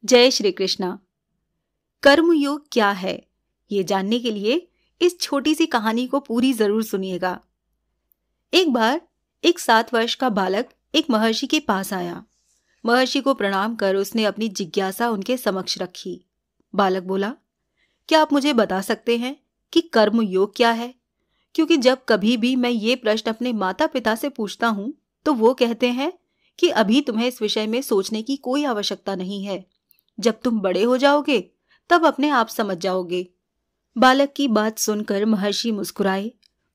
जय श्री कृष्णा। कर्मयोग क्या है, ये जानने के लिए इस छोटी सी कहानी को पूरी जरूर सुनिएगा। एक बार एक 7 वर्ष का बालक एक महर्षि के पास आया। महर्षि को प्रणाम कर उसने अपनी जिज्ञासा उनके समक्ष रखी। बालक बोला, क्या आप मुझे बता सकते हैं कि कर्म योग क्या है? क्योंकि जब कभी भी मैं ये प्रश्न अपने माता पिता से पूछता हूँ तो वो कहते हैं कि अभी तुम्हें इस विषय में सोचने की कोई आवश्यकता नहीं है, जब तुम बड़े हो जाओगे तब अपने आप समझ जाओगे। बालक की बात सुनकर महर्षि मुस्कुराए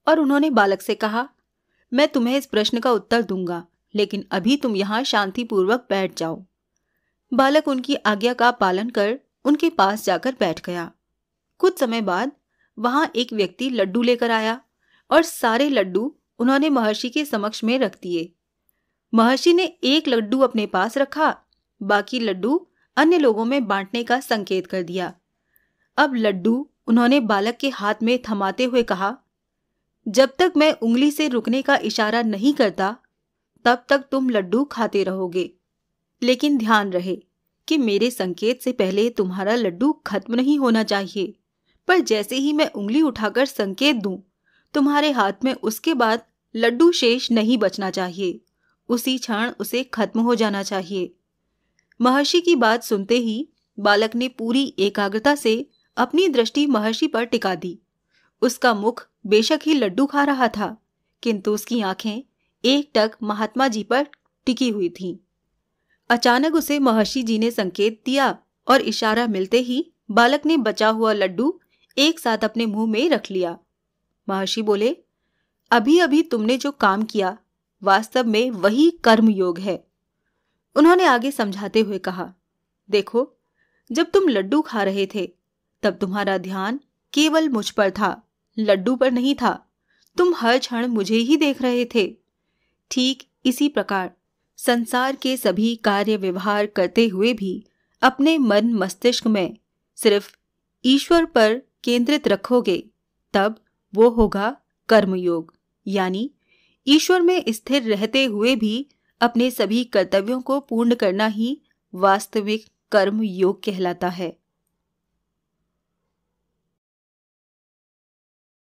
और उन्होंने बालक से कहा, मैं तुम्हें इस प्रश्न का उत्तर दूंगा, लेकिन अभी तुम यहाँ शांतिपूर्वक बैठ जाओ। बालक उनकी आज्ञा का पालन कर उनके पास जाकर बैठ गया। कुछ समय बाद वहां एक व्यक्ति लड्डू लेकर आया और सारे लड्डू उन्होंने महर्षि के समक्ष में रख दिए। महर्षि ने एक लड्डू अपने पास रखा, बाकी लड्डू अन्य लोगों में बांटने का संकेत कर दिया। अब लड्डू उन्होंने बालक के हाथ में थमाते हुए कहा, जब तक मैं उंगली से रुकने का इशारा नहीं करता तब तक तुम लड्डू खाते रहोगे, लेकिन ध्यान रहे कि मेरे संकेत से पहले तुम्हारा लड्डू खत्म नहीं होना चाहिए, पर जैसे ही मैं उंगली उठाकर संकेत दूं तुम्हारे हाथ में उसके बाद लड्डू शेष नहीं बचना चाहिए, उसी क्षण उसे खत्म हो जाना चाहिए। महर्षि की बात सुनते ही बालक ने पूरी एकाग्रता से अपनी दृष्टि महर्षि पर टिका दी। उसका मुख बेशक ही लड्डू खा रहा था, किंतु उसकी आंखें एकटक महात्मा जी पर टिकी हुई थीं। अचानक उसे महर्षि जी ने संकेत दिया और इशारा मिलते ही बालक ने बचा हुआ लड्डू एक साथ अपने मुंह में रख लिया। महर्षि बोले, अभी अभी तुमने जो काम किया वास्तव में वही कर्म योग है। उन्होंने आगे समझाते हुए कहा, देखो, जब तुम लड्डू खा रहे थे तब तुम्हारा ध्यान केवल मुझ पर था, लड्डू पर नहीं था। तुम हर क्षण मुझे ही देख रहे थे। ठीक इसी प्रकार संसार के सभी कार्य व्यवहार करते हुए भी अपने मन मस्तिष्क में सिर्फ ईश्वर पर केंद्रित रखोगे तब वो होगा कर्मयोग, यानी ईश्वर में स्थिर रहते हुए भी अपने सभी कर्तव्यों को पूर्ण करना ही वास्तविक कर्म योग कहलाता है।